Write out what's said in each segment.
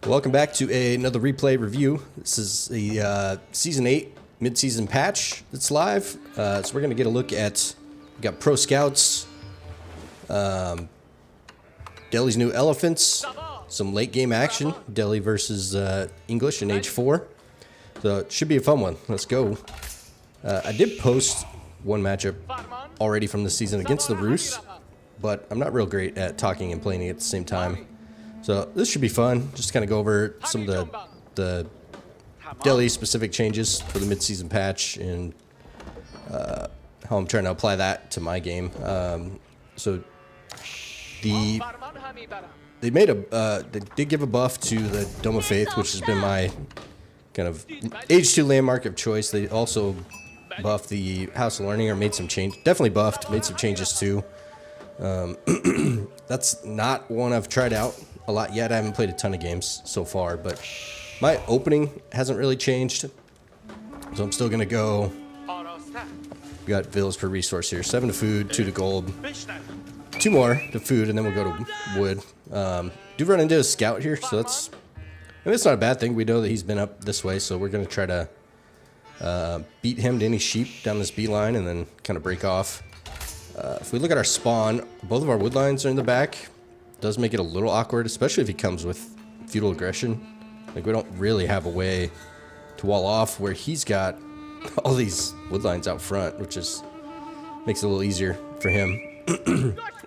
Welcome back to another replay review. This is the Season 8 mid-season patch that's live. So we're going to get a look at, we got Pro Scouts, Delhi's new Elephants, some late game action, Delhi versus English in Age 4. So it should be a fun one. Let's go. I did post one matchup already from the season against the Roos, but I'm not real great at talking and playing at the same time. So this should be fun. Just kind of go over some of the Delhi specific changes for the mid-season patch and how I'm trying to apply that to my game. So they did give a buff to the Dome of Faith, which has been my kind of Age 2 landmark of choice. They also buffed the House of Learning, or made some change. Definitely buffed, made some changes too. That's not one I've tried out a lot yet. I haven't played a ton of games so far, but my opening hasn't really changed. So I'm still gonna go. We got villas per resource here. 7 to food, 2 to gold, 2 more to food, and then we'll go to wood. Do run into a scout here, so that's, I mean, it's not a bad thing. We know that he's been up this way, so we're gonna try to beat him to any sheep down this beeline and then kind of break off. If we look at our spawn, both of our wood lines are in the back. Does make it a little awkward, especially if he comes with feudal aggression. Like, we don't really have a way to wall off where he's got all these wood lines out front, which is makes it a little easier for him.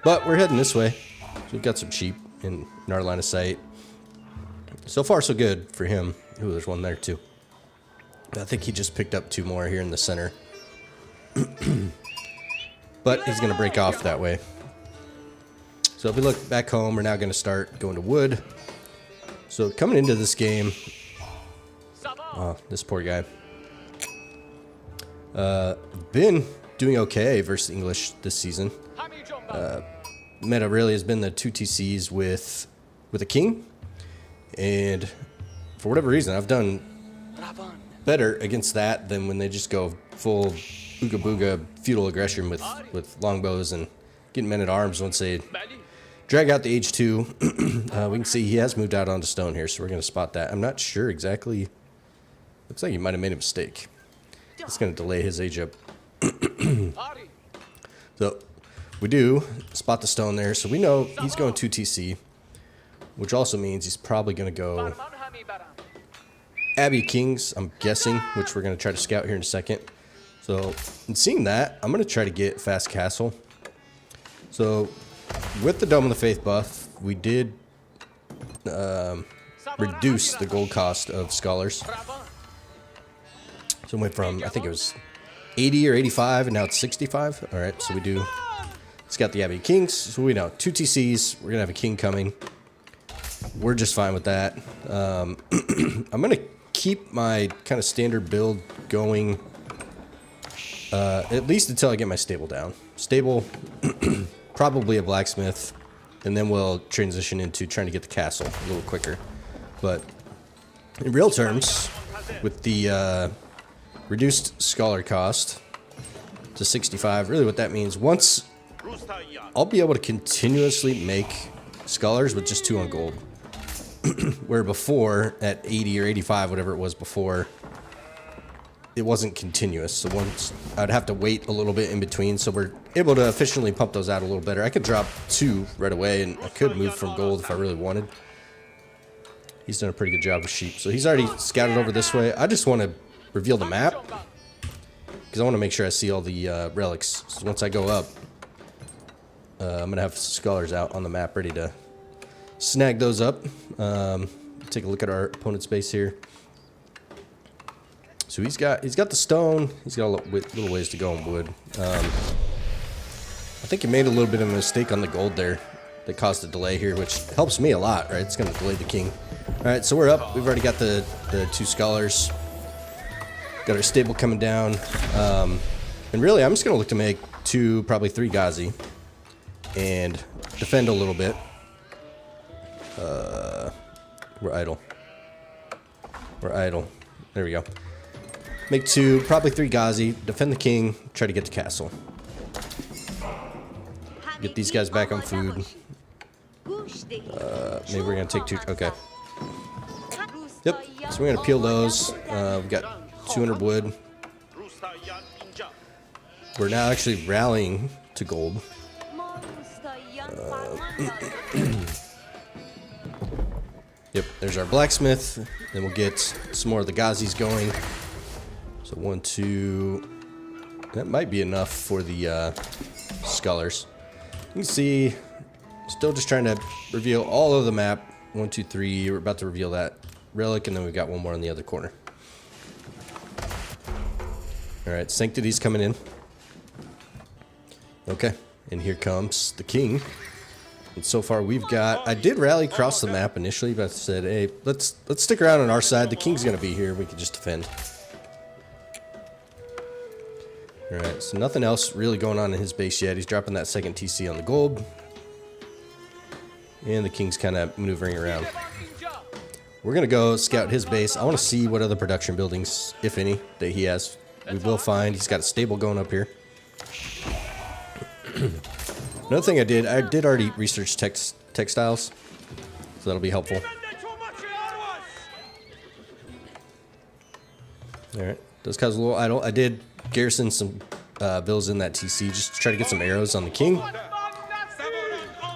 But we're heading this way. So we've got some sheep in our line of sight. So far, so good for him. Ooh, there's one there too. I think he just picked up 2 more here in the center. But he's going to break off that way. So if we look back home, we're now going to start going to wood. So coming into this game, oh, this poor guy. Been doing okay versus English this season. Meta really has been the 2 TCs with a king. And for whatever reason, I've done better against that than when they just go full booga booga feudal aggression with longbows and getting men at arms once they drag out the Age 2. We can see he has moved out onto stone here, so we're going to spot that. I'm not sure exactly. Looks like he might have made a mistake. It's going to delay his age up. So we do spot the stone there, so we know he's going 2 TC, which also means he's probably going to go Abbey Kings, I'm guessing, which we're going to try to scout here in a second. So in seeing that, I'm going to try to get fast castle. So with the Dome of the Faith buff, we did reduce the gold cost of scholars. So it went from, I think it was 80 or 85, and now it's 65. All right, so we do scout the Abbey Kings. So we know 2 TCs, we're going to have a king coming. We're just fine with that. I'm going to keep my kind of standard build going at least until I get my stable down. Stable, probably a blacksmith, and then we'll transition into trying to get the castle a little quicker. But in real terms, with the reduced scholar cost to 65, really what that means, once I'll be able to continuously make scholars with just 2 on gold. Where before, at 80 or 85, whatever it was before, it wasn't continuous. So once I'd have to wait a little bit in between, so we're able to efficiently pump those out a little better. I could drop 2 right away, and I could move from gold if I really wanted. He's done a pretty good job with sheep. So he's already scouted over this way. I just want to reveal the map, because I want to make sure I see all the relics. So once I go up, I'm going to have scholars out on the map ready to snag those up. Take a look at our opponent's base here. So he's got the stone. He's got a little ways to go on wood. I think he made a little bit of a mistake on the gold there that caused a delay here, which helps me a lot, right? It's going to delay the king. All right, so we're up. We've already got the 2 scholars. Got our stable coming down. And really, I'm just going to look to make 2, probably 3 Ghazi and defend a little bit. We're idle. We're idle. There we go. Make 2, probably 3 Ghazi, defend the king, try to get the castle. Get these guys back on food. Maybe we're gonna take 2. Okay. Yep, so we're gonna peel those. We've got 200 wood. We're now actually rallying to gold. Yep, there's our blacksmith. Then we'll get some more of the Gazis going. So 1, 2. That might be enough for the scholars. You can see, still just trying to reveal all of the map. 1, 2, 3. We're about to reveal that relic, and then we've got one more in the other corner. All right, Sanctity's coming in. Okay, and here comes the king. And so far we've got, I did rally across the map initially, but I said, hey, let's stick around on our side. The king's gonna be here. We can just defend. All right, so nothing else really going on in his base yet. He's dropping that second TC on the gold. And the king's kind of maneuvering around. We're gonna go scout his base. I want to see what other production buildings, if any, that he has. We will find. He's got a stable going up here. Another thing I did already research textiles, so that'll be helpful. All right, does cause a little idle. I did garrison some villas in that TC just to try to get some arrows on the king,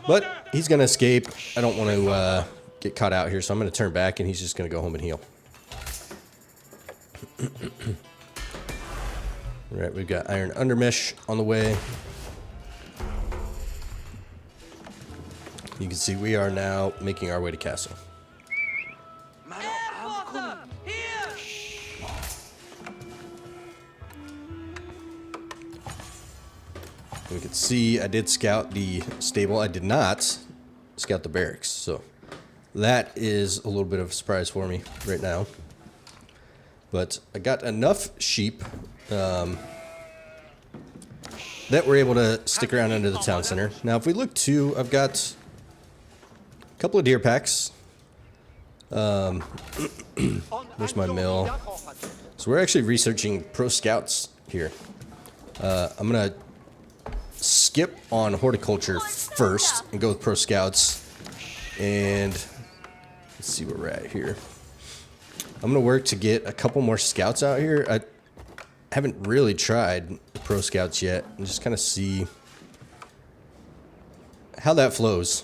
but he's gonna escape. I don't want to get caught out here, so I'm gonna turn back, and he's just gonna go home and heal. All right, we've got iron undermesh on the way. You can see we are now making our way to castle. We can see I did scout the stable. I did not scout the barracks, so that is a little bit of a surprise for me right now. But I got enough sheep that we're able to stick around under the town center. Now, if we look too, I've got a couple of deer packs. Where's my mill? So we're actually researching pro scouts here. I'm gonna skip on horticulture first and go with pro scouts. And let's see where we're at here. I'm gonna work to get a couple more scouts out here. I haven't really tried the pro scouts yet, and just kind of see how that flows.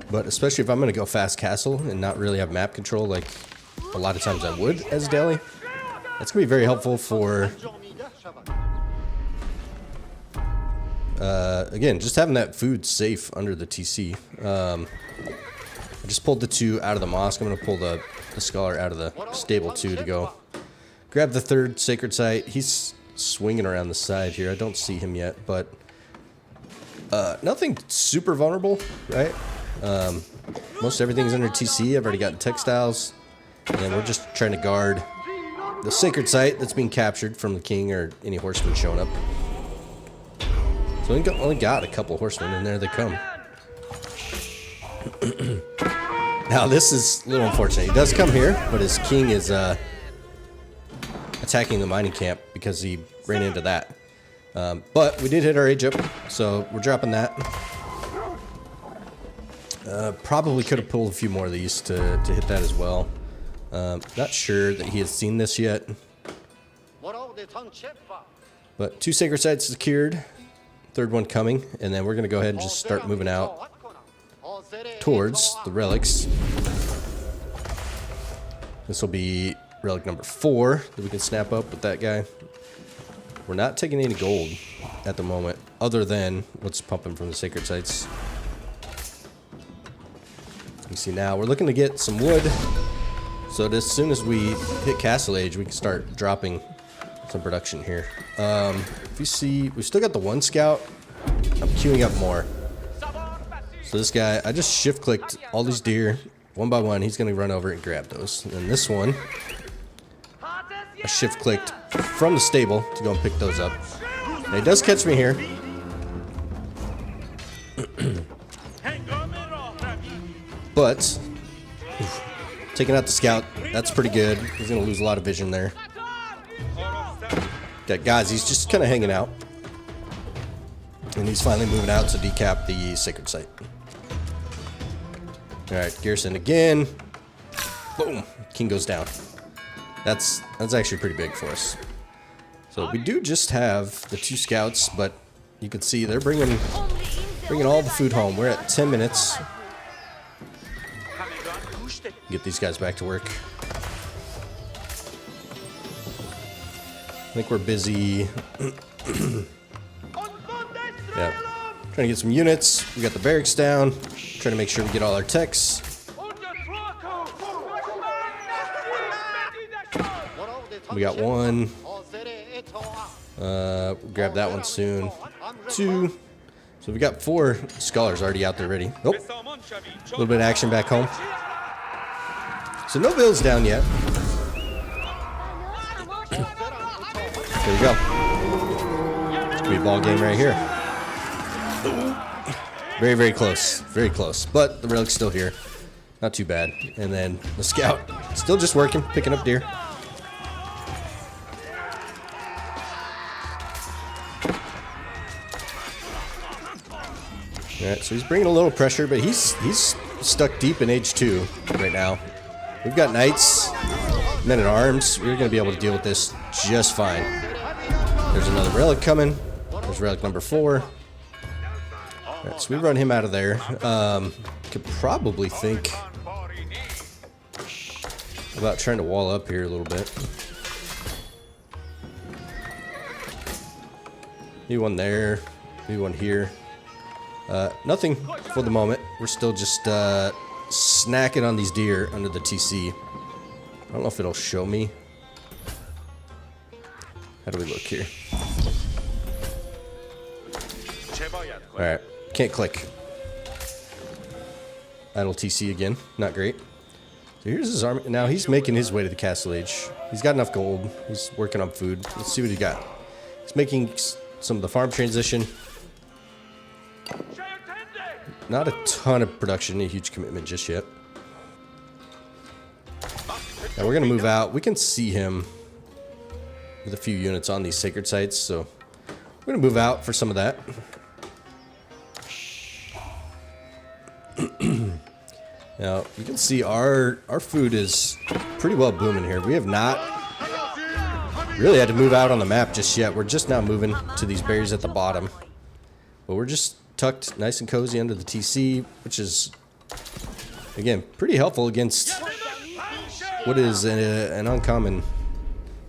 But especially if I'm going to go fast castle and not really have map control like a lot of times I would as a daily, that's going to be very helpful for, again, just having that food safe under the TC. I just pulled the 2 out of the mosque. I'm going to pull the scholar out of the stable too to go grab the 3rd sacred site. He's swinging around the side here. I don't see him yet, but nothing super vulnerable, right? Most everything's under TC. I've already gotten textiles, and we're just trying to guard the sacred site that's being captured from the king or any horsemen showing up. So we only got a couple horsemen, and there they come. Now this is a little unfortunate. He does come here, but his king is attacking the mining camp because he ran into that. But we did hit our age up, so we're dropping that. Probably could have pulled a few more of these to hit that as well. Not sure that he has seen this yet. But 2 sacred sites secured. 3rd one coming. And then we're going to go ahead and just start moving out towards the relics. This will be relic number 4 that we can snap up with that guy. We're not taking any gold at the moment, other than what's pumping from the sacred sites. You see now we're looking to get some wood, so that as soon as we hit castle age, we can start dropping some production here. If you see, we've still got the 1 scout. I'm queuing up more. So this guy, I just shift clicked all these deer one by one. He's gonna run over and grab those. And then this one, I shift clicked from the stable to go and pick those up. Now he does catch me here. But taking out the scout, that's pretty good. He's gonna lose a lot of vision there. Got guys, he's just kind of hanging out. And he's finally moving out to decap the sacred site. Alright, garrison again. Boom. King goes down. That's actually pretty big for us. So we do just have the 2 scouts, but you can see they're bringing all the food home. We're at 10 minutes. Get these guys back to work. I think we're busy. Yeah, trying to get some units. We got the barracks down. Trying to make sure we get all our techs. We got 1. Grab that one soon. 2. So we got 4 scholars already out there ready. Oh, a little bit of action back home. So no bills down yet. There we go. It's gonna be a ball game right here. Very, very close. Very close. But the relic's still here. Not too bad. And then the scout still just working, picking up deer. Alright, so he's bringing a little pressure, but he's stuck deep in age 2 right now. We've got knights, men at arms. We're going to be able to deal with this just fine. There's another relic coming. There's relic number 4. Alright, so we run him out of there. Could probably think about trying to wall up here a little bit. Maybe one there, maybe one here. Nothing for the moment. We're still just snacking on these deer under the TC. I don't know if it'll show me. How do we look here? Alright, can't click. Idle TC again, not great. So here's his army. Now he's making his way to the castle age. He's got enough gold. He's working on food. Let's see what he got. He's making some of the farm transition. Not a ton of production, a huge commitment just yet. Now we're going to move out. We can see him with a few units on these sacred sites, so we're going to move out for some of that. Now, you can see our food is pretty well booming here. We have not really had to move out on the map just yet. We're just now moving to these berries at the bottom. But we're just tucked nice and cozy under the TC, which is, again, pretty helpful against what is an uncommon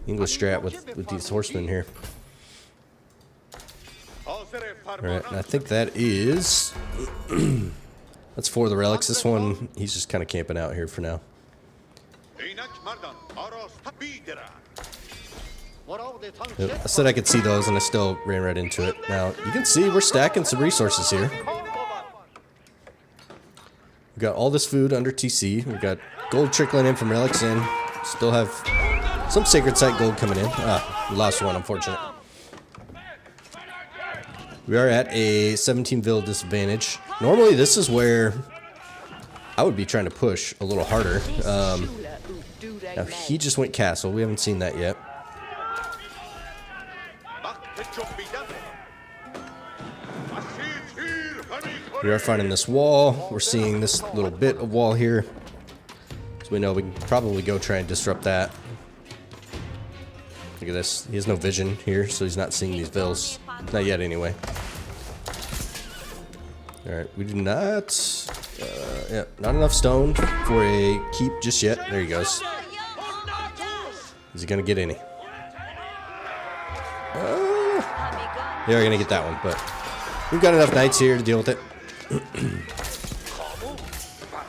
English strat with these horsemen here. Alright, and I think that is... that's 4 of the relics. This one, he's just kind of camping out here for now. Yep, I said I could see those, and I still ran right into it. Now, you can see we're stacking some resources here. We got all this food under TC. We got gold trickling in from relics in. Still have some sacred site gold coming in. Ah, we lost one, unfortunate. We are at a 17-ville disadvantage. Normally, this is where I would be trying to push a little harder. Now, he just went castle. We haven't seen that yet. We are finding this wall. We're seeing this little bit of wall here. So we know we can probably go try and disrupt that. Look at this. He has no vision here, so he's not seeing these vills. Not yet, anyway. Alright, we do not... yeah, not enough stone for a keep just yet. There he goes. Is he going to get any? They are going to get that one, but we've got enough knights here to deal with it.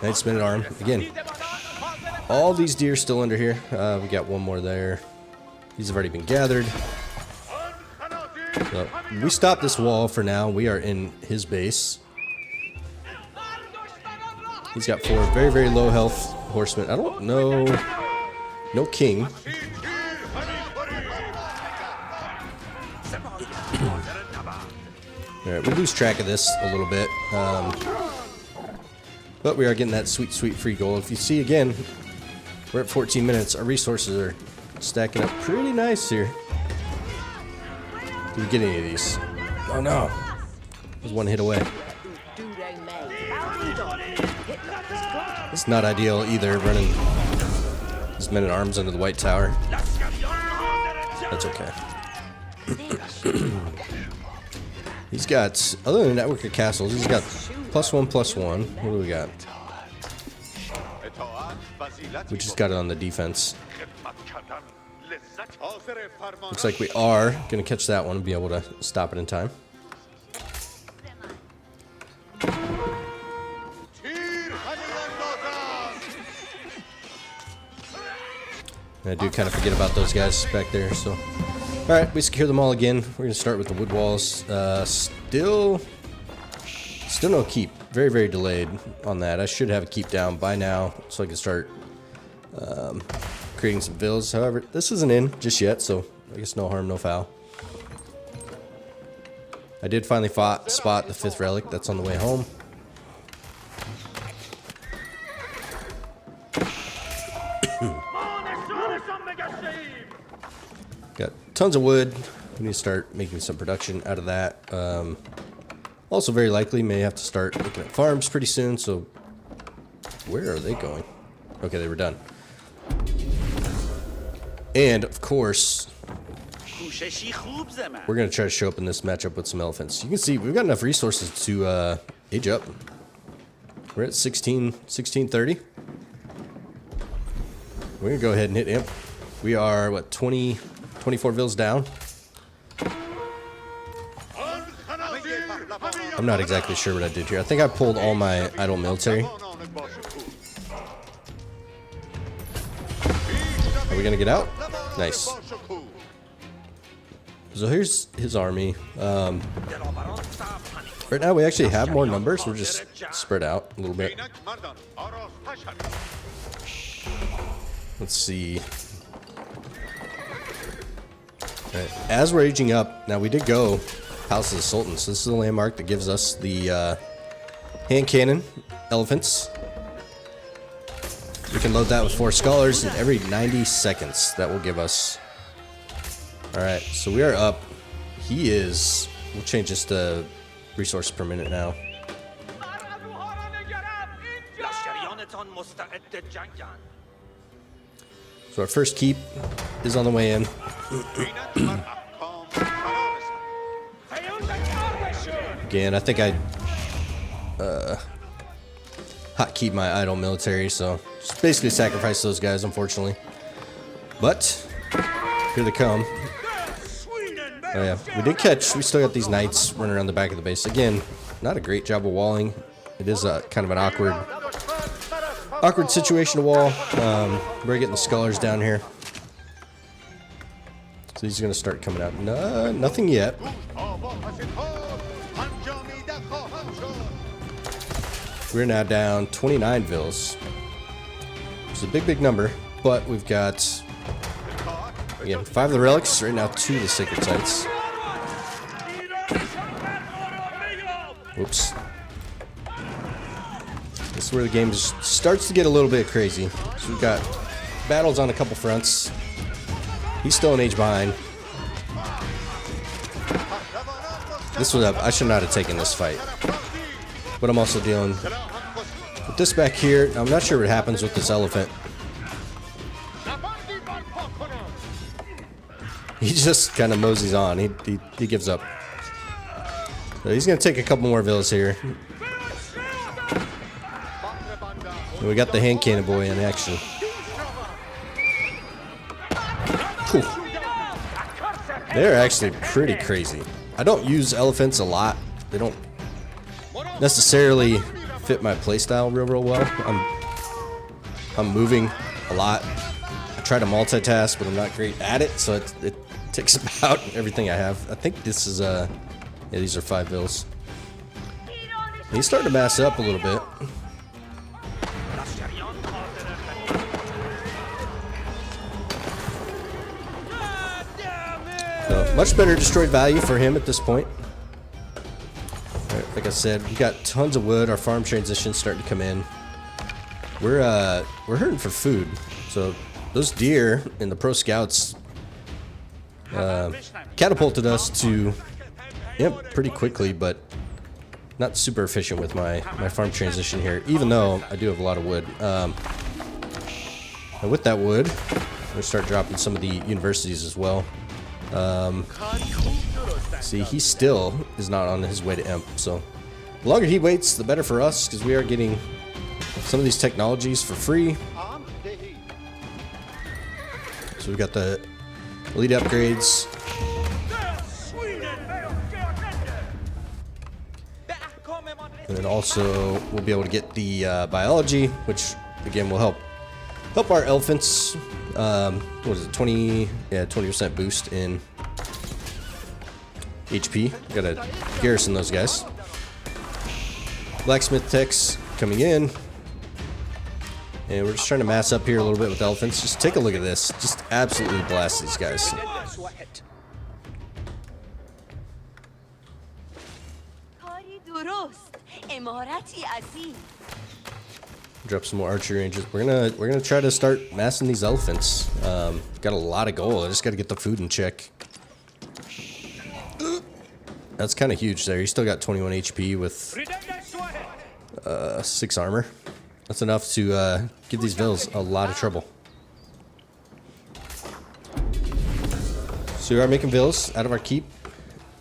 Knights men at arm. Again, all these deer still under here. We got one more there. These have already been gathered. So we stop this wall for now. We are in his base. He's got 4 very, very low health horsemen. I don't know. No king. Alright, we lose track of this a little bit. But we are getting that sweet, sweet free gold. If you see again, we're at 14 minutes. Our resources are stacking up pretty nice here. Did we get any of these? Oh no. There's one hit away. It's not ideal either, running His men at arms under the white tower. That's okay. He's got, other than network of castles, he's got +1/+1. What do we got? We just got it on the defense. Looks like we are going to catch that one and be able to stop it in time. I do kind of forget about those guys back there, so. Alright, we secure them all again. We're going to start with the wood walls. Still no keep. Very, very delayed on that. I should have a keep down by now so I can start creating some villas. However, this isn't in just yet, so I guess no harm, no foul. I did finally spot the 5th relic. That's on the way home. Got tons of wood. We need to start making some production out of that. Also, very likely may have to start looking at farms pretty soon. So, where are they going? Okay, they were done. And of course, we're gonna try to show up in this matchup with some elephants. You can see we've got enough resources to age up. We're at 1630. We're gonna go ahead and hit imp. We are what, 24 vills down. I'm not exactly sure what I did here. I think I pulled all my idle military. Are we gonna get out? Nice. So here's his army. Right now we actually have more numbers. We're just spread out a little bit. Let's see. Right. As we're aging up, now we did go Palace of the Sultan, so this is the landmark that gives us the hand cannon elephants. We can load that with 4 scholars, and every 90 seconds that will give us. Alright, so we are up. He is. We'll change this to resource per minute now. So our first keep is on the way in. Again, I think I hotkeyed my idle military, so just basically sacrifice those guys, unfortunately. But here they come. Oh yeah, we did catch. We still got these knights running around the back of the base. Again, not a great job of walling. It is kind of an awkward situation to wall. We're getting the scholars down here. So he's going to start coming out. No, nothing yet. We're now down 29 vills. It's a big, big number. But we've got, again, 5 of the relics. Right now, 2 of the sacred sites. Whoops. This is where the game just starts to get a little bit crazy. So we've got battles on a couple fronts. He's still an age behind. This was up. I should not have taken this fight. But I'm also dealing with this back here. I'm not sure what happens with this elephant. He just kind of moseys on. He gives up. So he's going to take a couple more villas here. And we got the hand cannon boy in action. Whew. They're actually pretty crazy. I don't use elephants a lot. They don't necessarily fit my playstyle real well. I'm moving a lot. I try to multitask, but I'm not great at it, so it takes about everything I have. I think this is yeah, these are 5 vills. He's starting to mass up a little bit. Much better destroyed value for him at this point. Right, like I said, we got tons of wood. Our farm transition's starting to come in. We're hurting for food. So those deer and the pro scouts catapulted us to pretty quickly, but not super efficient with my farm transition here. Even though I do have a lot of wood. And with that wood, I'm gonna start dropping some of the universities as well. See, he still is not on his way to Imp, so the longer he waits, the better for us, because we are getting some of these technologies for free. So we've got the elite upgrades. And then also we'll be able to get the biology, which again will help our elephants. What is it? 20% boost in HP. Gotta garrison those guys. Blacksmith techs coming in. And we're just trying to mass up here a little bit with elephants. Just take a look at this. Just absolutely blast these guys. Drop some more archery ranges. We're gonna try to start massing these elephants. Got a lot of gold. I just gotta get the food in check. That's kind of huge there. He's still got 21 HP with 6 armor. That's enough to give these vills a lot of trouble. So we are making vills out of our keep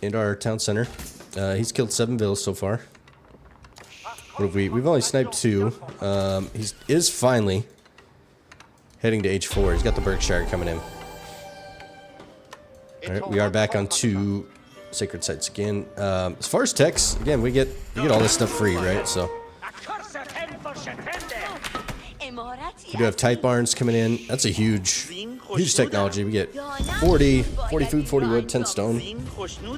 and our town center. He's killed 7 vills so far. What have we've only sniped 2. He is finally heading to H4. He's got the Berkshire coming in. Alright, we are back on 2 sacred sites again. As far as techs, again, we get all this stuff free, right? So we do have tight barns coming in. That's a huge technology. We get 40 food, 40 wood, 10 stone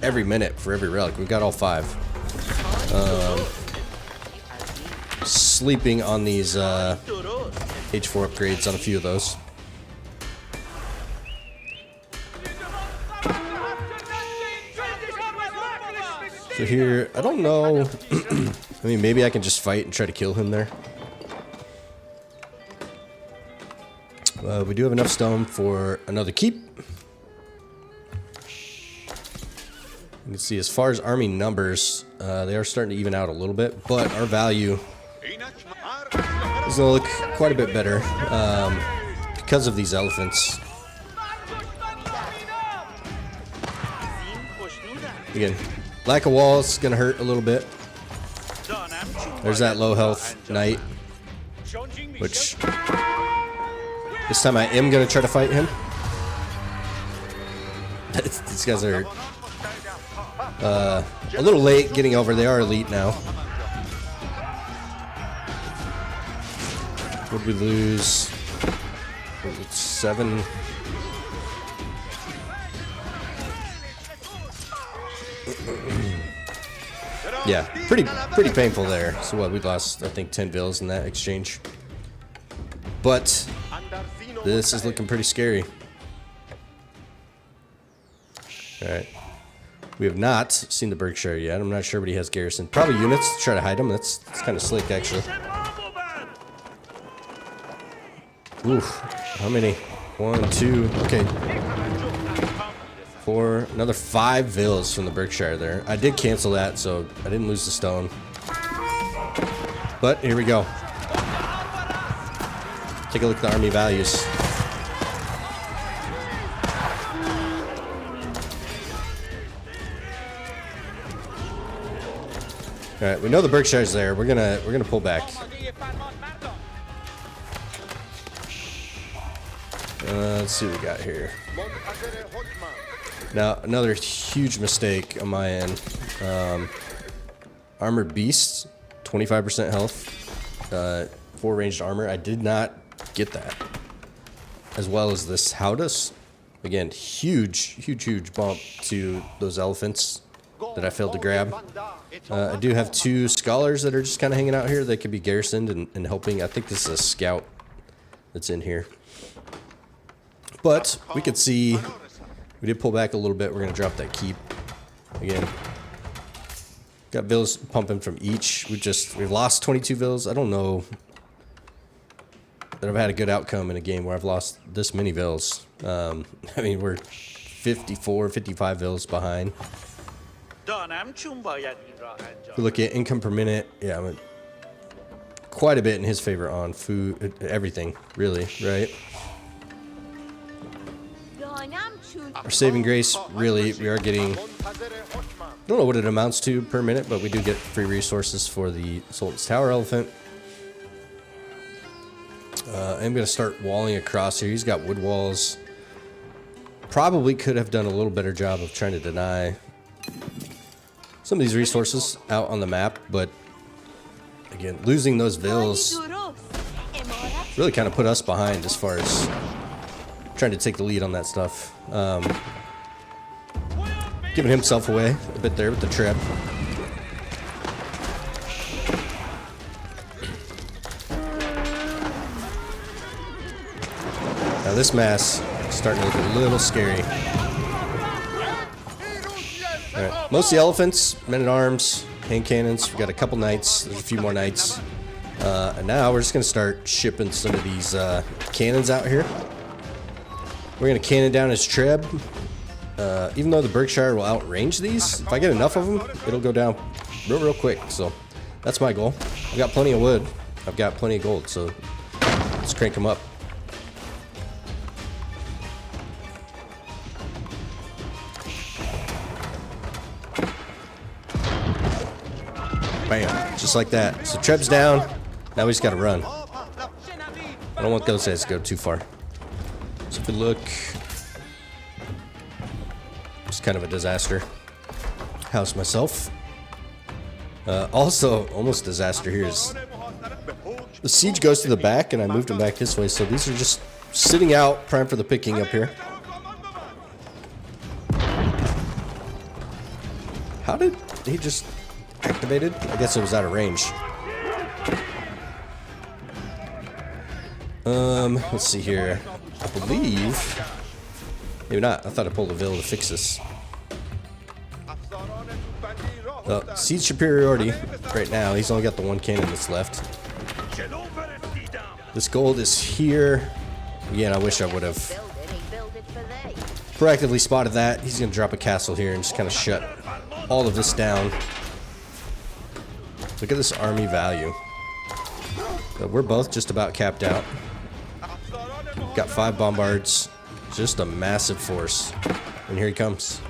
every minute for every relic. We've got all 5. Sleeping on these H4 upgrades on a few of those. So here, I don't know. I mean, maybe I can just fight and try to kill him there. We do have enough stone for another keep. You can see as far as army numbers, they are starting to even out a little bit, but our value is going to look quite a bit better because of these elephants. Again, lack of walls is going to hurt a little bit. There's that low health knight, which this time I am going to try to fight him. These guys are a little late getting over. They are elite now. Would we lose? Was it 7? Yeah, pretty painful there. So what, we lost, I think, 10 vills in that exchange. But this is looking pretty scary. Alright. We have not seen the Berkshire yet. I'm not sure what he has garrison. Probably units to try to hide him. That's kind of slick, actually. Oof. How many? 1, 2. Okay. 4. Another 5 vills from the Berkshire there. I did cancel that, so I didn't lose the stone. But here we go. Take a look at the army values. All right, we know the Berkshire's there. We're gonna pull back. Let's see what we got here. Now, another huge mistake on my end. Armored Beasts, 25% health, 4 ranged armor. I did not get that. As well as this Howdus. Again, huge bump to those elephants that I failed to grab. I do have 2 scholars that are just kind of hanging out here. They could be garrisoned and helping. I think this is a scout that's in here. But we could see we did pull back a little bit. We're going to drop that keep again. Got vills pumping from each. We've lost 22 vills. I don't know that I've had a good outcome in a game where I've lost this many vills. I mean, we're 54, 55 vills behind. If we look at income per minute, yeah, I'm quite a bit in his favor on food, everything, really, right? Our saving grace, really, we are getting, I don't know what it amounts to per minute, but we do get free resources for the Sultan's Tower Elephant. I'm going to start walling across here. He's got wood walls. Probably could have done a little better job of trying to deny some of these resources out on the map, but again, losing those vills really kind of put us behind as far as trying to take the lead on that stuff. Giving himself away a bit there with the trap. Now this mass is starting to look a little scary. Alright, most of the elephants, men-at-arms, hand cannons. We've got a couple knights. There's a few more knights. And now we're just going to start shipping some of these cannons out here. We're going to cannon down his treb. Even though the Berkshire will outrange these, if I get enough of them, it'll go down real quick. So that's my goal. I've got plenty of wood. I've got plenty of gold. So let's crank them up. Bam. Just like that. So Treb's down. Now we just gotta run. I don't want those guys to go too far. So if we look, it's kind of a disaster. House myself. Also, almost disaster here is the siege goes to the back, and I moved them back this way. So these are just sitting out, prime for the picking up here. How did he just activated? I guess it was out of range. Let's see here. I believe, maybe not. I thought I pulled a Vil to fix this. Siege superiority right now. He's only got the one cannon that's left. This gold is here. Again, I wish I would have proactively spotted that. He's gonna drop a castle here and just kind of shut all of this down. Look at this army value. We're both just about capped out. Got 5 bombards. Just a massive force. And here he comes.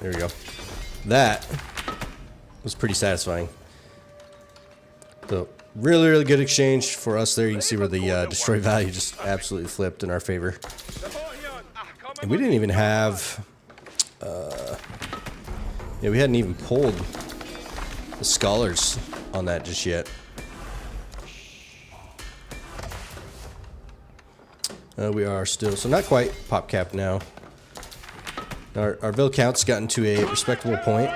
There we go. That was pretty satisfying. So really good exchange for us there. You can see where the destroy value just absolutely flipped in our favor. And we didn't even have, we hadn't even pulled the scholars on that just yet. We are still, so not quite pop cap now. Our Vil count's gotten to a respectable point.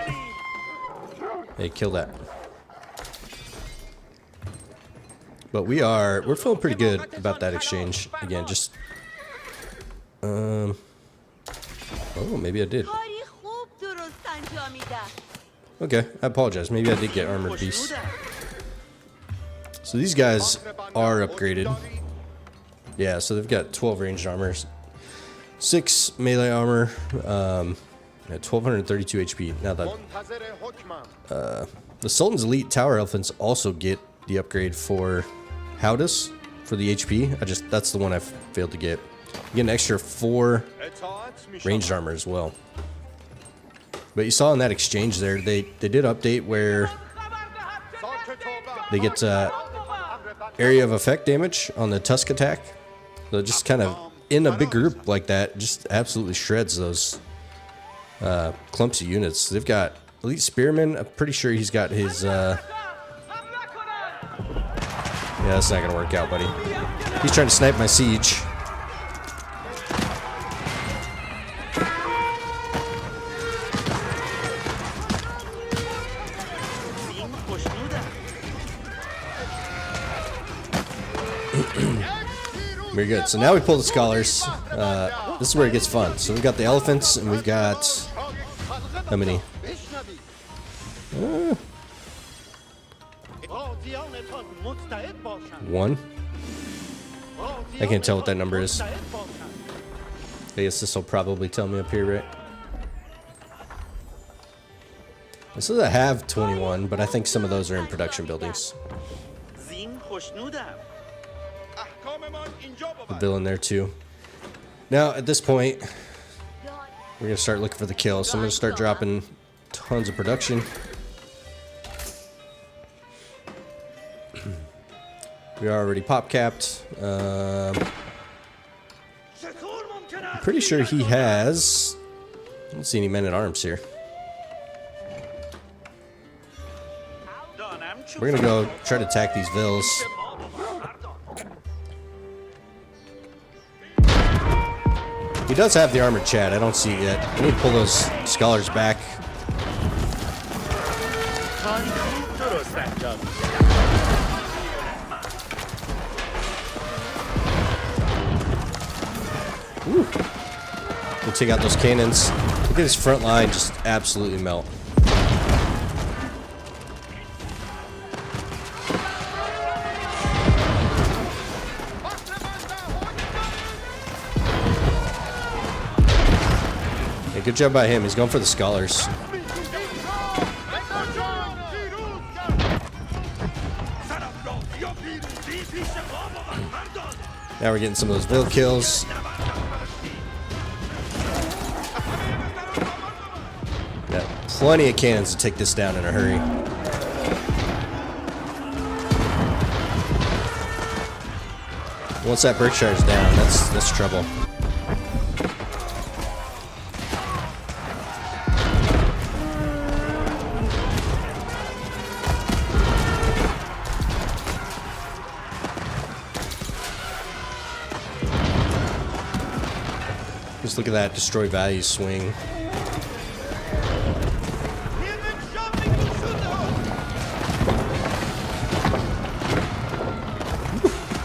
Hey, kill that. But we're feeling pretty good about that exchange. Again, just oh, maybe I did. Okay, I apologize. Maybe I did get armored beasts. So these guys are upgraded. Yeah, so they've got 12 ranged armors, 6 melee armor, 1232 HP. Now the Sultan's Elite Tower Elephants also get the upgrade for Howdis for the HP. That's the one I failed to get. You get an extra 4 ranged armor as well. But you saw in that exchange there, they did update where They get area of effect damage on the Tusk attack. So just kind of in a big group like that, just absolutely shreds those clumps of units. They've got Elite Spearman. I'm pretty sure he's got his... yeah, that's not going to work out, buddy. He's trying to snipe my siege. Very good. So now we pull the scholars. This is where it gets fun. So we've got the elephants, and we've got... how many? One. I can't tell what that number is. I guess this will probably tell me up here, right? This says I have 21, but I think some of those are in production buildings. The bill in there too. Now at this point, we're gonna start looking for the kill. So I'm gonna start dropping tons of production. We are already pop capped. I'm pretty sure he has... I don't see any men at arms here. We're gonna go try to attack these vills. He does have the armored Chad. I don't see it yet. I need to pull those scholars back. Ooh. We'll take out those cannons. Look at his front line just absolutely melt. Yeah, good job by him. He's going for the scholars. Now we're getting some of those Vil kills. Got plenty of cannons to take this down in a hurry. Once that Berkshire's down, that's trouble. Just look at that destroy value swing.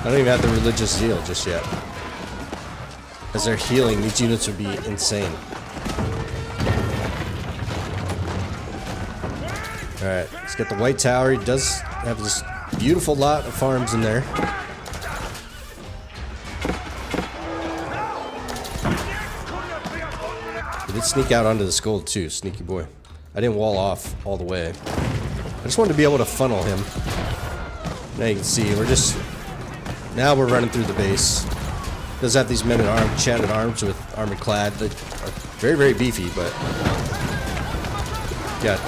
I don't even have the religious zeal just yet. As they're healing, these units would be insane. Alright, let's get the White Tower. He does have this beautiful lot of farms in there. He did sneak out onto the skull too, sneaky boy. I didn't wall off all the way. I just wanted to be able to funnel him. Now you can see, now we're running through the base. Does have these men at arms, Chad at arms with armored clad. They are very, very beefy, but got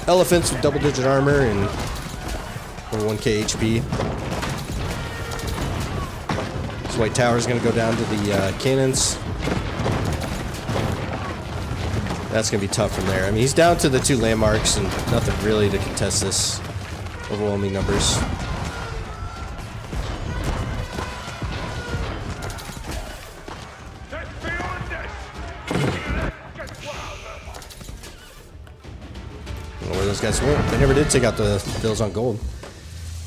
elephants with double-digit armor and over 1k HP. This White Tower is going to go down to the cannons. That's going to be tough from there. I mean, he's down to the 2 landmarks and nothing really to contest this. Overwhelming numbers. Where those guys went. They never did take out the bills on gold.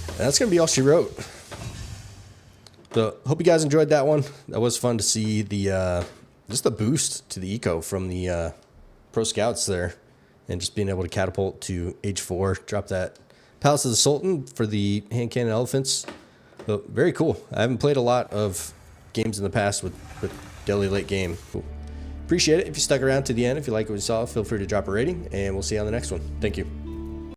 And that's going to be all she wrote. So, hope you guys enjoyed that one. That was fun to see the just the boost to the eco from the Pro Scouts there. And just being able to catapult to H4. Drop that Palace of the Sultan for the hand cannon elephants. But very cool. I haven't played a lot of games in the past with Delhi late game. Cool. Appreciate it. If you stuck around to the end, if you like what you saw, feel free to drop a rating, and we'll see you on the next one. Thank you.